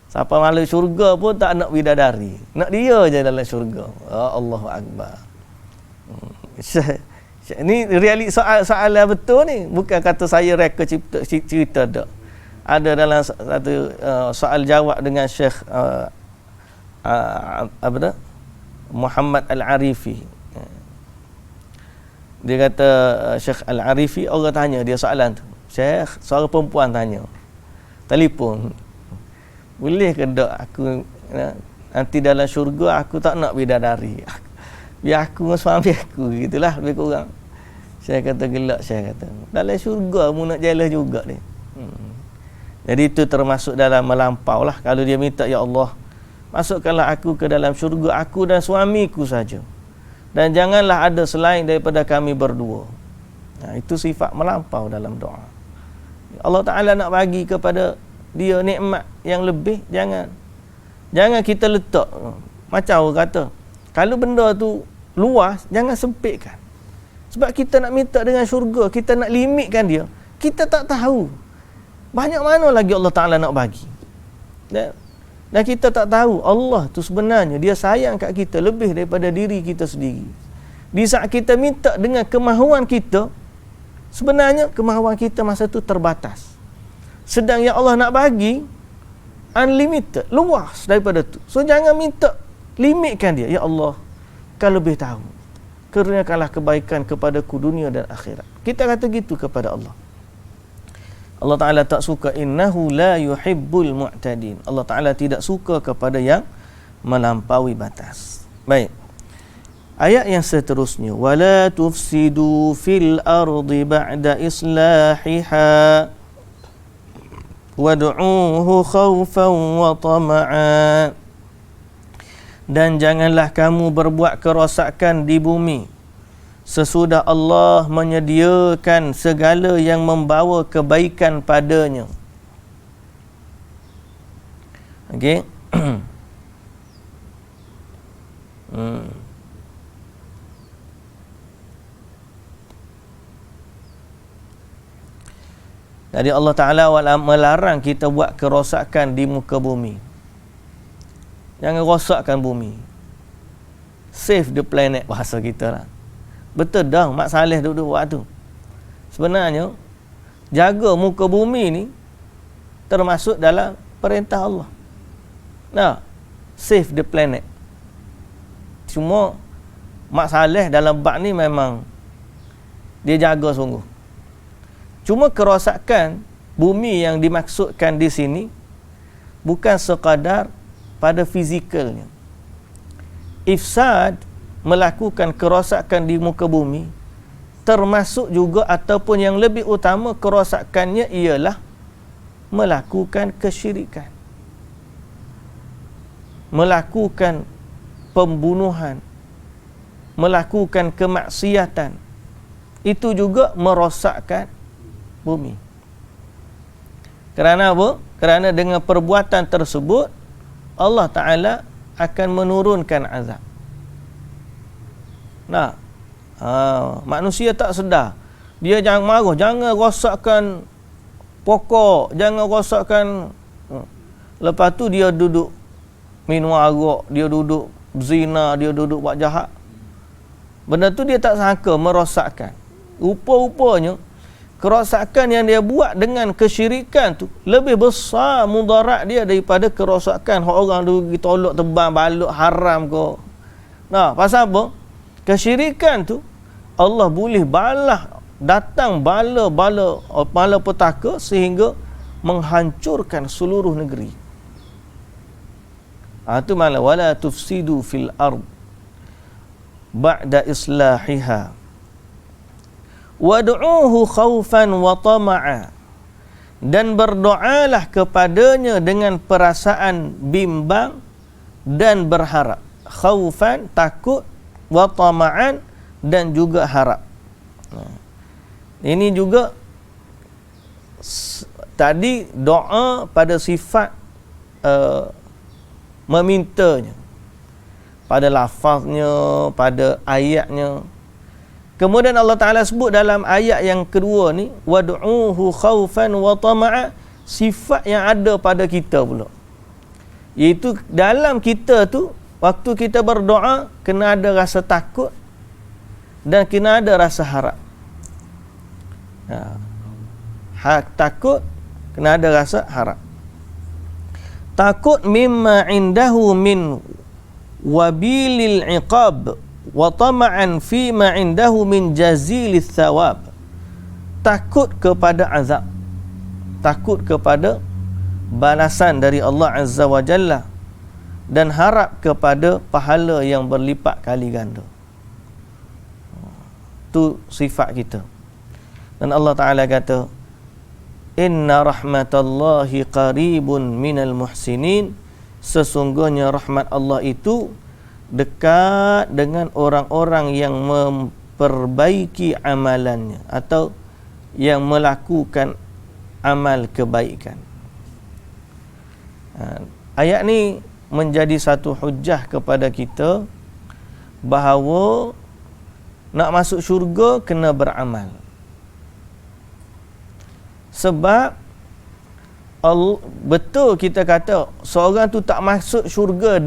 Siapa malu syurga pun tak nak bidadari. Nak dia je dalam syurga. Allahu Akbar. Ini realiti soalan betul ni. Bukan kata saya reka cerita tak. Ada dalam satu soal jawab dengan Syekh Muhammad Al-Arifi. Dia kata Syekh Al-Arifi, orang tanya dia soalan tu. Syekh, seorang perempuan tanya. Telefon. Boleh ke tak aku nanti dalam syurga aku tak nak bidadari. Biar aku dengan suami aku, gitulah lebih kurang. Saya kata gelak, saya kata. Dalam syurga mu nak jealous juga ni. Jadi itu termasuk dalam melampau lah. Kalau dia minta, ya Allah, masukkanlah aku ke dalam syurga, aku dan suamiku saja. Dan janganlah ada selain daripada kami berdua. Itu sifat melampau dalam doa. Allah Ta'ala nak bagi kepada dia nikmat yang lebih, jangan kita letak. Macam orang kata, kalau benda tu luas, jangan sempitkan. Sebab kita nak minta dengan syurga, kita nak limitkan dia, kita tak tahu banyak mana lagi Allah Ta'ala nak bagi. Dan kita tak tahu Allah tu sebenarnya dia sayang kat kita lebih daripada diri kita sendiri. Di saat kita minta dengan kemahuan kita, sebenarnya kemahuan kita masa tu terbatas. Sedang yang Allah nak bagi unlimited, luas daripada tu. So jangan minta limitkan dia. Ya Allah, kau lebih tahu. Kurniakanlah kebaikan kepadaku dunia dan akhirat. Kita kata gitu kepada Allah. Allah Ta'ala tak suka, innahu la yuhibbul mu'tadin. Allah Ta'ala tidak suka kepada yang melampaui batas. Baik. Ayat yang seterusnya, wala tufsidu fil ardi ba'da islahiha wad'uuhu khawfan wa tama'a. Dan janganlah kamu berbuat kerosakan di bumi sesudah Allah menyediakan segala yang membawa kebaikan padanya. Okey. Jadi Allah Ta'ala melarang kita buat kerosakan di muka bumi. Jangan rosakkan bumi. Save the planet, bahasa kita lah. Betul dah Mak Saleh duduk buat tu. Sebenarnya jaga muka bumi ni termasuk dalam perintah Allah. Nah, save the planet. Cuma Mak Saleh dalam bab ni memang dia jaga sungguh. Cuma kerosakan bumi yang dimaksudkan di sini bukan sekadar pada fizikalnya. Ifsad, melakukan kerosakan di muka bumi, termasuk juga ataupun yang lebih utama kerosakannya ialah melakukan kesyirikan, melakukan pembunuhan, melakukan kemaksiatan. Itu juga merosakkan bumi. Kerana apa? Kerana dengan perbuatan tersebut Allah Ta'ala akan menurunkan azab. Nah, manusia tak sedar. Dia jangan marah, jangan rosakkan pokok, jangan rosakkan. Lepas tu dia duduk minum arak, dia duduk zina, dia duduk buat jahat. Benda tu dia tak sangka merosakkan. Rupa-rupanya kerosakan yang dia buat dengan kesyirikan tu lebih besar mudarat dia daripada kerosakan orang tu pergi tolak tebang balut haram ke. Nah, pasal apa? Kesyirikan tu Allah boleh balas, datang bala petaka sehingga menghancurkan seluruh negeri. Itu malah wala tufsidu fil ard ba'da islahiha wad'uhu khaufan wa tama'a, dan berdoalah kepadanya dengan perasaan bimbang dan berharap. Khaufan, takut, wa tama'an, dan juga harap. Ini juga tadi doa pada sifat memintanya, pada lafaznya, pada ayatnya. Kemudian Allah Ta'ala sebut dalam ayat yang kedua ni, wad'uhu khaufan wa tama'a, sifat yang ada pada kita pula. Iaitu dalam kita tu, waktu kita berdoa, kena ada rasa takut dan kena ada rasa harap. Takut, kena ada rasa harap. Takut mimma indahu min wabilil iqab wa tama'an fi ma indahu min jazilis thawab. Takut kepada azab, takut kepada balasan dari Allah Azza wa Jalla, dan harap kepada pahala yang berlipat kali ganda. Itu sifat kita. Dan Allah Ta'ala kata, inna rahmatallahi qaribun minal muhsinin, sesungguhnya rahmat Allah itu dekat dengan orang-orang yang memperbaiki amalannya atau yang melakukan amal kebaikan. Ayat ni menjadi satu hujjah kepada kita bahawa nak masuk syurga kena beramal. Sebab betul kita kata seorang tu tak masuk syurga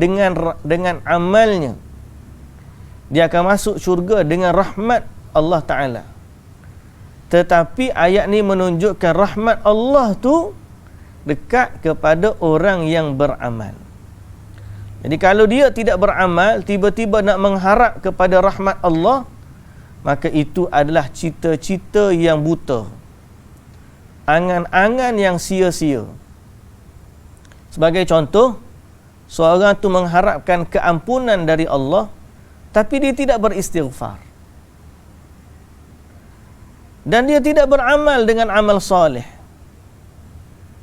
dengan amalnya. Dia akan masuk syurga dengan rahmat Allah Ta'ala. Tetapi ayat ni menunjukkan rahmat Allah tu dekat kepada orang yang beramal. Jadi kalau dia tidak beramal, tiba-tiba nak mengharap kepada rahmat Allah, maka itu adalah cita-cita yang buta, angan-angan yang sia-sia. Sebagai contoh, seorang tu mengharapkan keampunan dari Allah, tapi dia tidak beristighfar. Dan dia tidak beramal dengan amal soleh.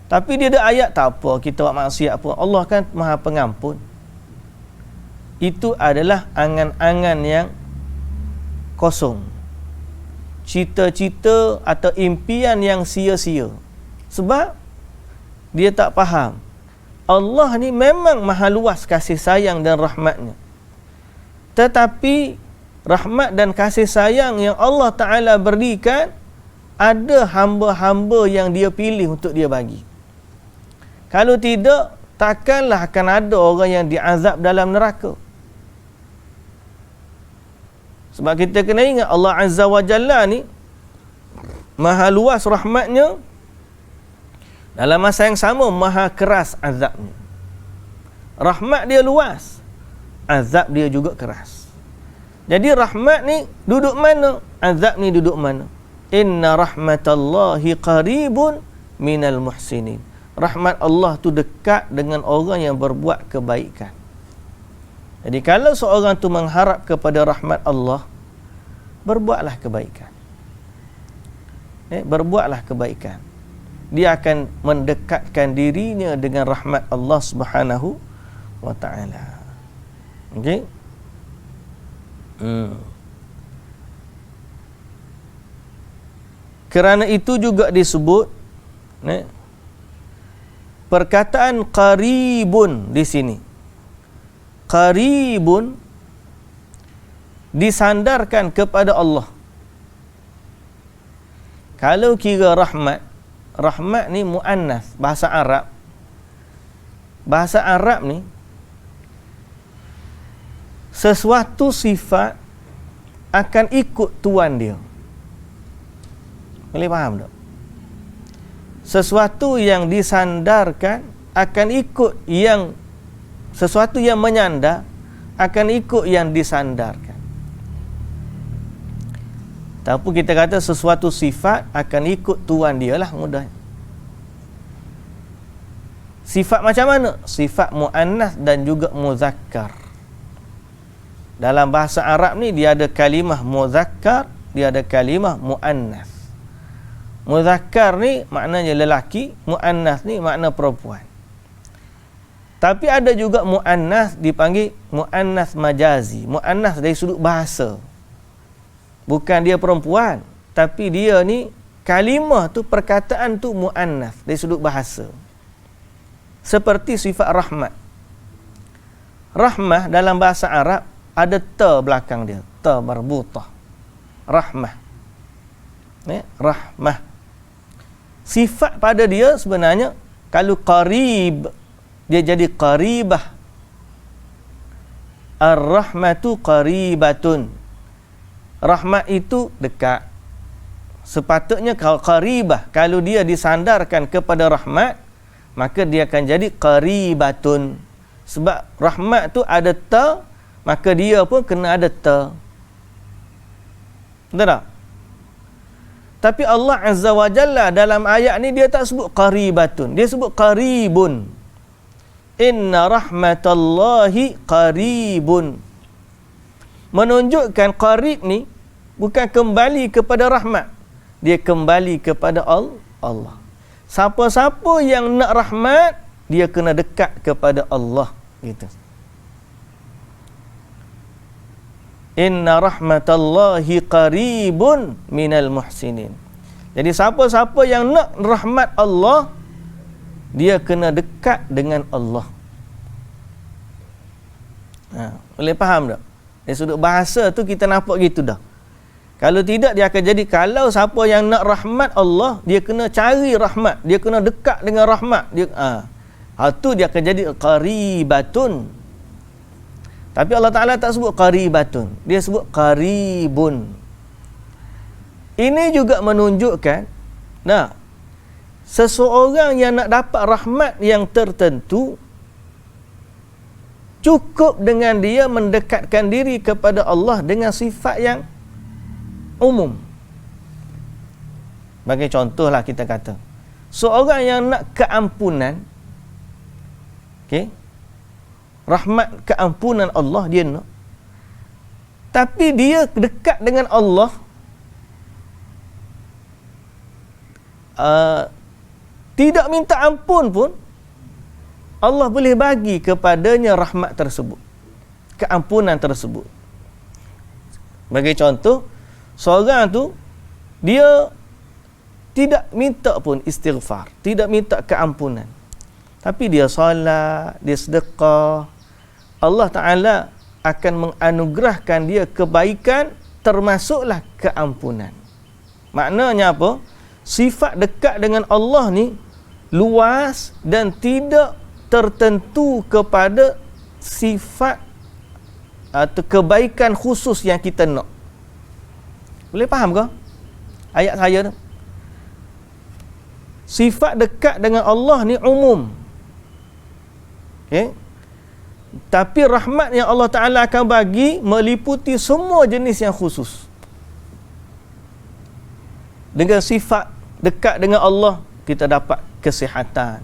Tapi dia ada ayat, tak apa, kita buat maksiat apa, Allah kan Maha Pengampun. Itu adalah angan-angan yang kosong, cita-cita atau impian yang sia-sia. Sebab dia tak faham Allah ni memang maha luas kasih sayang dan rahmatnya. Tetapi rahmat dan kasih sayang yang Allah Ta'ala berikan, ada hamba-hamba yang dia pilih untuk dia bagi. Kalau tidak, takkanlah akan ada orang yang diazab dalam neraka. Sebab kita kena ingat Allah Azza wa Jalla ni maha luas rahmatnya, dalam masa yang sama maha keras azabnya. Rahmat dia luas, azab dia juga keras. Jadi rahmat ni duduk mana? azab ni duduk mana? Inna rahmatallahi qaribun minal muhsinin. Rahmat Allah tu dekat dengan orang yang berbuat kebaikan. Jadi kalau seorang tu mengharap kepada rahmat Allah, berbuatlah kebaikan. Berbuatlah kebaikan. Dia akan mendekatkan dirinya dengan rahmat Allah Subhanahu wa ta'ala. Okey? Kerana itu juga disebut perkataan qaribun di sini. Qaribun disandarkan kepada Allah. Kalau kira rahmat, rahmat ni muannas, bahasa Arab. Bahasa Arab ni sesuatu sifat akan ikut tuan dia. Boleh faham tak? Sesuatu yang disandarkan akan ikut yang, sesuatu yang menyandar akan ikut yang disandarkan. Tapi kita kata sesuatu sifat akan ikut tuan dia lah, mudah. Sifat macam mana? Sifat muannas dan juga muzakkar. Dalam bahasa Arab ni dia ada kalimah muzakkar, dia ada kalimah muannas. Muzakkar ni maknanya lelaki, muannas ni makna perempuan. Tapi ada juga muannas dipanggil muannas majazi, muannas dari sudut bahasa. Bukan dia perempuan, tapi dia ni kalimah tu, perkataan tu muannas dari sudut bahasa. Seperti sifat rahmat. Rahmah dalam bahasa Arab ada ta belakang dia, ta marbutah. Rahmah. Rahmah. Sifat pada dia sebenarnya, kalau qarib, dia jadi qaribah. Ar-rahmatu qaribatun. Rahmat itu dekat. Sepatutnya kalau qaribah, kalau dia disandarkan kepada rahmat, maka dia akan jadi qaribatun. Sebab rahmat tu ada ta, maka dia pun kena ada ta. Betul tak? Tapi Allah Azza wa Jalla dalam ayat ni dia tak sebut qaribatun, dia sebut qaribun. Inna rahmatallahi qaribun. Menunjukkan qarib ni bukan kembali kepada rahmat, dia kembali kepada Allah. Siapa-siapa yang nak rahmat, dia kena dekat kepada Allah, gitu. Inna rahmatallahi qaribun minal muhsinin. Jadi siapa-siapa yang nak rahmat Allah, dia kena dekat dengan Allah. Boleh faham tak? Dari sudut bahasa tu kita nampak gitu dah. Kalau tidak, dia akan jadi, kalau siapa yang nak rahmat Allah, dia kena cari rahmat, dia kena dekat dengan rahmat. Dia tu dia akan jadi qaribatun. Tapi Allah Ta'ala tak sebut qaribatun, dia sebut qaribun. Ini juga menunjukkan, seseorang yang nak dapat rahmat yang tertentu, cukup dengan dia mendekatkan diri kepada Allah dengan sifat yang umum. Bagi contohlah kita kata, seorang yang nak keampunan, rahmat keampunan Allah dia nak, tapi dia dekat dengan Allah, tidak minta ampun pun, Allah boleh bagi kepadanya rahmat tersebut, keampunan tersebut. Bagi contoh, seorang tu dia tidak minta pun istighfar, tidak minta keampunan, tapi dia solat, dia sedekah, Allah Ta'ala akan menganugerahkan dia kebaikan, termasuklah keampunan. Maknanya apa? Sifat dekat dengan Allah ni luas dan tidak tertentu kepada sifat atau kebaikan khusus yang kita nak. Boleh faham ke ayat saya tu? Sifat dekat dengan Allah ni umum. Tapi rahmat yang Allah Ta'ala akan bagi meliputi semua jenis yang khusus. dengan sifat dekat dengan Allah, kita dapat kesihatan,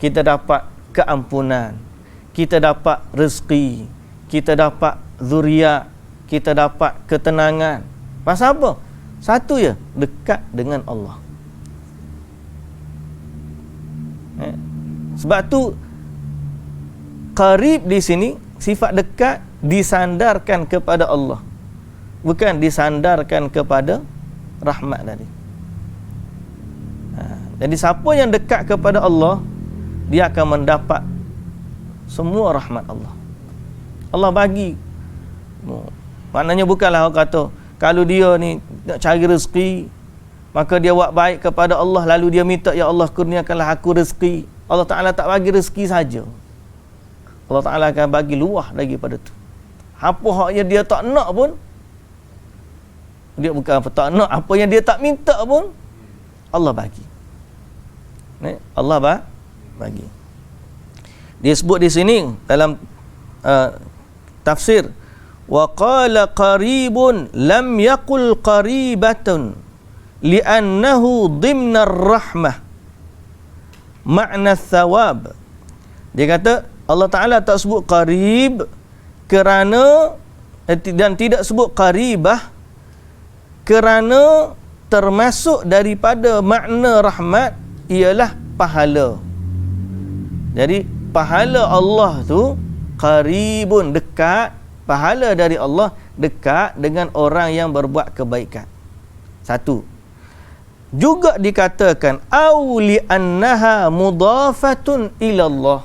kita dapat keampunan, kita dapat rezeki, kita dapat zuriat, kita dapat ketenangan. Pasal apa? Satu je, dekat dengan Allah. Sebab tu qarib di sini, sifat dekat disandarkan kepada Allah, bukan disandarkan kepada rahmat tadi. Jadi siapa yang dekat kepada Allah, dia akan mendapat semua rahmat Allah. Allah bagi. Maknanya bukanlah orang kata kalau dia ni nak cari rezeki, maka dia buat baik kepada Allah, lalu dia minta, ya Allah kurniakanlah aku rezeki. Allah Ta'ala tak bagi rezeki saja. Allah Ta'ala akan bagi luah daripada tu. Apa hak yang dia tak nak pun, dia bukan apa tak nak, apa yang dia tak minta pun Allah bagi. Allah bagi. Dia sebut di sini dalam tafsir, wa qala qaribun lam yaqul qaribatun li'annahu dhimna ar-rahmah makna thawab. Dia kata Allah Ta'ala tak sebut qarib kerana dan tidak sebut qaribah kerana termasuk daripada makna rahmat ialah pahala. Jadi pahala Allah tu qaribun, dekat, pahala dari Allah dekat dengan orang yang berbuat kebaikan. Satu. Juga dikatakan auli annaha mudafatun ila Allah.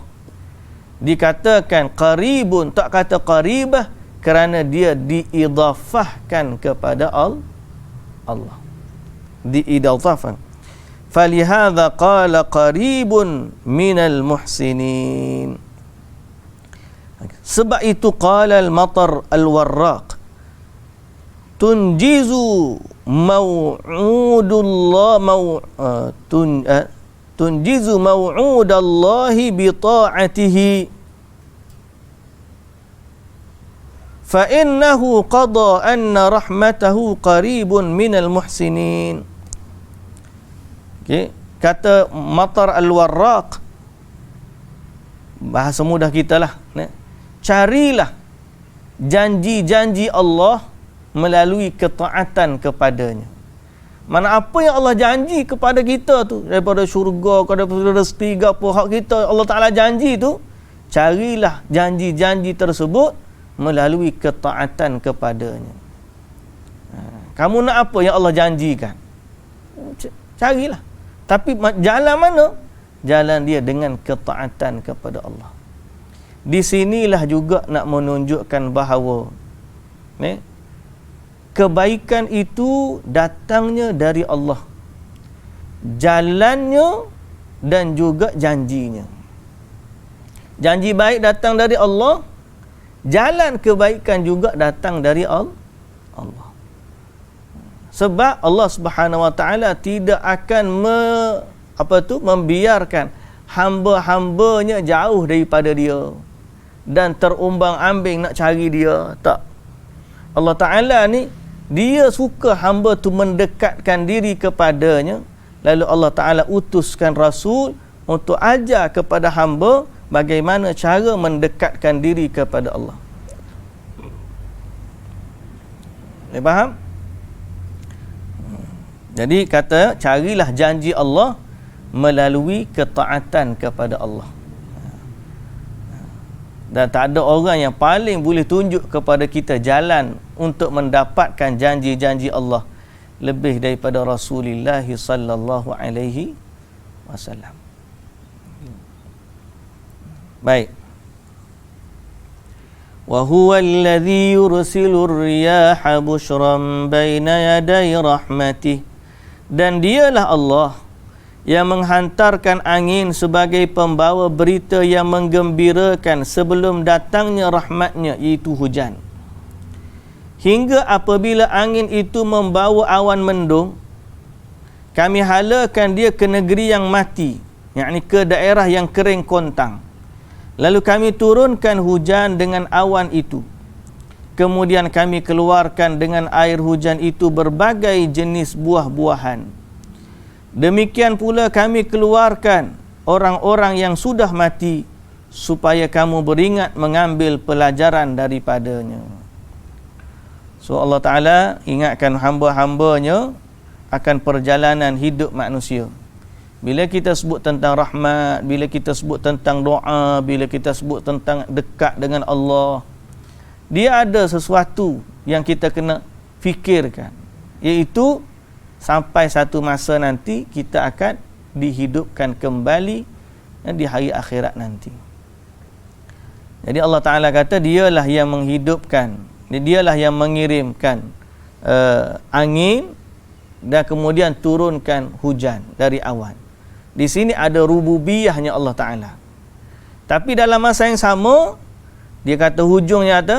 Dikatakan qaribun, tak kata qaribah kerana dia diidafahkan kepada Allah. Diidafahkan. Falihadza qala qaribun minal muhsinin. Sebab itu qala al-Matar al-Warraq tunjizu maw'udullah tunjizu maw'udallahi bi ta'atihi fa innahu qada anna rahmatahu qaribun minal muhsinin. Okey, kata Matar al-Warraq, bahasa mudah kita lah, carilah janji-janji Allah melalui ketaatan kepadanya. Mana apa yang Allah janji kepada kita tu, daripada syurga, daripada rezeki, apa hak kita Allah Ta'ala janji tu, carilah janji-janji tersebut melalui ketaatan kepadanya. Kamu nak apa yang Allah janjikan, carilah. Tapi jalan mana? Jalan dia dengan ketaatan kepada Allah. Di sinilah juga nak menunjukkan bahawa kebaikan itu datangnya dari Allah, jalannya dan juga janjinya. Janji baik datang dari Allah, jalan kebaikan juga datang dari Allah. Sebab Allah Subhanahu Wa Taala tidak akan membiarkan hamba-hambanya jauh daripada dia dan terumbang-ambing nak cari dia. Tak. Allah Ta'ala ni, dia suka hamba tu mendekatkan diri kepadanya, lalu Allah Ta'ala utuskan Rasul untuk ajar kepada hamba bagaimana cara mendekatkan diri kepada Allah. Faham? Jadi kata, carilah janji Allah melalui ketaatan kepada Allah. Dan tak ada orang yang paling boleh tunjuk kepada kita jalan untuk mendapatkan janji-janji Allah lebih daripada Rasulullah sallallahu alaihi wasallam. Baik. Wa huwa alladhi yursilu ar-riyaha bushran baina yaday rahmatih. Dan dialah Allah yang menghantarkan angin sebagai pembawa berita yang menggembirakan sebelum datangnya rahmatnya, iaitu hujan. Hingga apabila angin itu membawa awan mendung, kami halakan dia ke negeri yang mati, yakni ke daerah yang kering kontang. Lalu kami turunkan hujan dengan awan itu. Kemudian kami keluarkan dengan air hujan itu berbagai jenis buah-buahan. Demikian pula kami keluarkan orang-orang yang sudah mati, supaya kamu beringat mengambil pelajaran daripadanya. So Allah Ta'ala ingatkan hamba-hambanya akan perjalanan hidup manusia. Bila kita sebut tentang rahmat, bila kita sebut tentang doa, bila kita sebut tentang dekat dengan Allah, dia ada sesuatu yang kita kena fikirkan, iaitu sampai satu masa nanti kita akan dihidupkan kembali di hari akhirat nanti. Jadi Allah Ta'ala kata dialah yang menghidupkan, dialah yang mengirimkan angin dan kemudian turunkan hujan dari awan. Di sini ada rububiyahnya Allah Ta'ala. Tapi dalam masa yang sama, dia kata hujungnya ada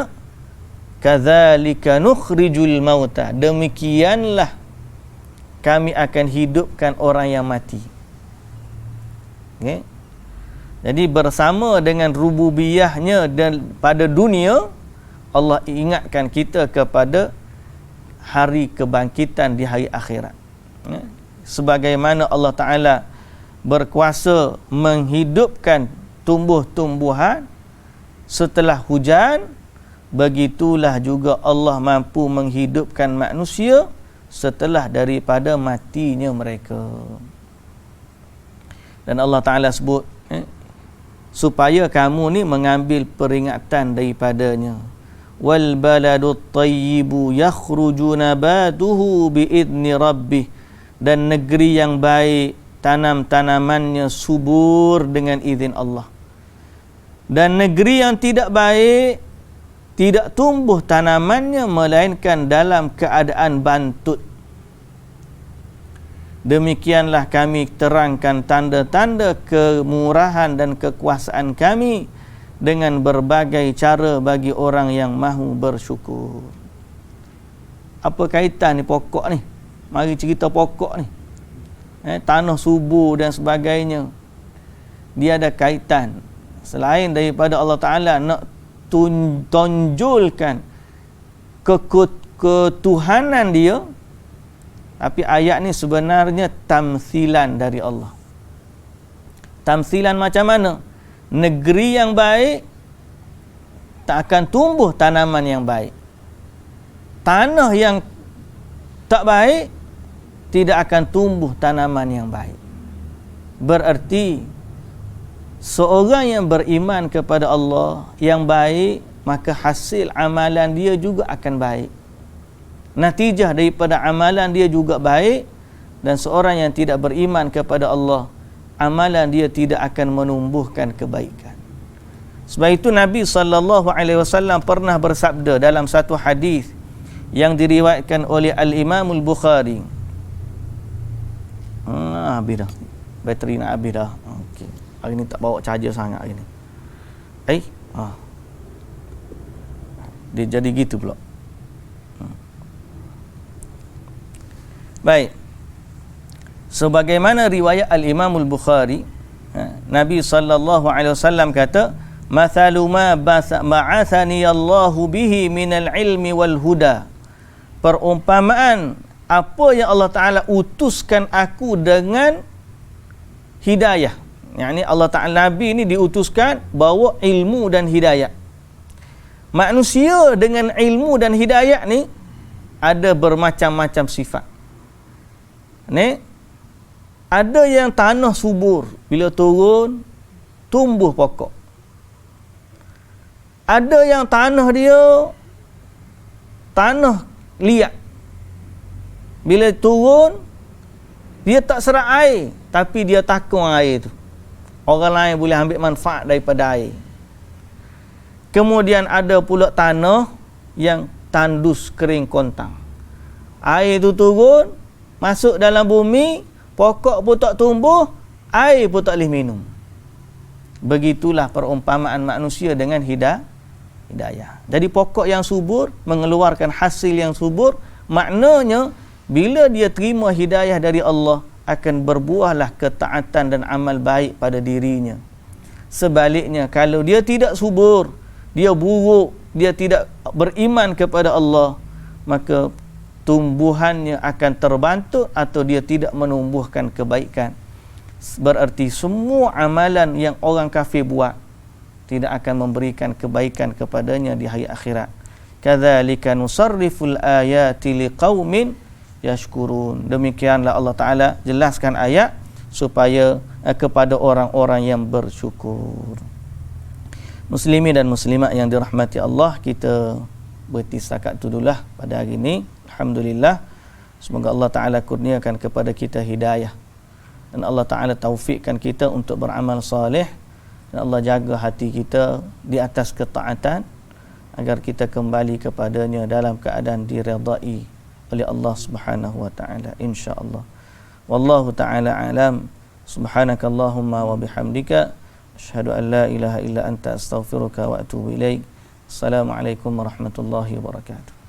kadzalika nukhrijul mauta, demikianlah kami akan hidupkan orang yang mati. Okay? Jadi bersama dengan rububiyahnya dan pada dunia, Allah ingatkan kita kepada hari kebangkitan di hari akhirat. Okay? Sebagaimana Allah Ta'ala berkuasa menghidupkan tumbuh-tumbuhan setelah hujan, begitulah juga Allah mampu menghidupkan manusia setelah daripada matinya mereka. Dan Allah Ta'ala sebut supaya kamu ni mengambil peringatan daripadanya. Wal baladut tayyibu yakhruju nabatuhu biidni rabbih, dan negeri yang baik tanam-tanamannya subur dengan izin Allah. Dan negeri yang tidak baik tidak tumbuh tanamannya melainkan dalam keadaan bantut. Demikianlah kami terangkan tanda-tanda kemurahan dan kekuasaan kami dengan berbagai cara bagi orang yang mahu bersyukur. Apa kaitan ni pokok ni? Mari cerita pokok ni. Tanah subur dan sebagainya. Dia ada kaitan. Selain daripada Allah Ta'ala nak tonjolkan ketuhanan dia, tapi ayat ni sebenarnya tamsilan dari Allah. Tamsilan macam mana? Negeri yang baik tak akan tumbuh tanaman yang baik. Tanah yang tak baik tidak akan tumbuh tanaman yang baik. Berarti seorang yang beriman kepada Allah yang baik, maka hasil amalan dia juga akan baik. Natijah daripada amalan dia juga baik. Dan seorang yang tidak beriman kepada Allah, amalan dia tidak akan menumbuhkan kebaikan. Sebab itu Nabi SAW pernah bersabda dalam satu hadis yang diriwayatkan oleh Al-Imam Al-Bukhari. Habis dah. Bateri nak habis dah. Okey. Hari ni tak bawa charger sangat hari ni. Dia jadi gitu pula. Baik. Sebagaimana riwayat Al-Imam Al-Bukhari, Nabi SAW kata, "Mathalu ma ba'athani Allahu bihi minal ilmi wal huda." Perumpamaan apa yang Allah Ta'ala utuskan aku dengan hidayah. Yang Allah Ta'ala, Nabi ni diutuskan bawa ilmu dan hidayah. Manusia dengan ilmu dan hidayah ni ada bermacam-macam sifat. Ni ada yang tanah subur, bila turun tumbuh pokok. Ada yang tanah dia tanah liat, bila turun dia tak serap air, tapi dia takung air tu. Orang lain boleh ambil manfaat daripada air. Kemudian ada pula tanah yang tandus kering kontang. Air tu turun, masuk dalam bumi, pokok pun tak tumbuh, air pun tak boleh minum. Begitulah perumpamaan manusia dengan hidayah. Jadi pokok yang subur mengeluarkan hasil yang subur, maknanya bila dia terima hidayah dari Allah, akan berbuahlah ketaatan dan amal baik pada dirinya. Sebaliknya, kalau dia tidak subur, dia buruk, dia tidak beriman kepada Allah, maka tumbuhannya akan terbantu atau dia tidak menumbuhkan kebaikan. Berarti semua amalan yang orang kafir buat tidak akan memberikan kebaikan kepadanya di hari akhirat. Kadzalika nusarriful ayati liqaumin yashkurun. Demikianlah Allah Ta'ala jelaskan ayat supaya kepada orang-orang yang bersyukur. Muslimin dan muslimat yang dirahmati Allah, kita berhenti setakat itu dululah pada hari ini. Alhamdulillah, semoga Allah Ta'ala kurniakan kepada kita hidayah, dan Allah Ta'ala taufikkan kita untuk beramal soleh, dan Allah jaga hati kita di atas ketaatan agar kita kembali kepadanya dalam keadaan diredai oleh Allah Subhanahu wa Ta'ala, insya-Allah. Wallahu ta'ala alam. Subhanakallahumma wa bihamdika asyhadu an la ilaha illa anta astaghfiruka wa atubu ilaik. Assalamualaikum warahmatullahi wabarakatuh.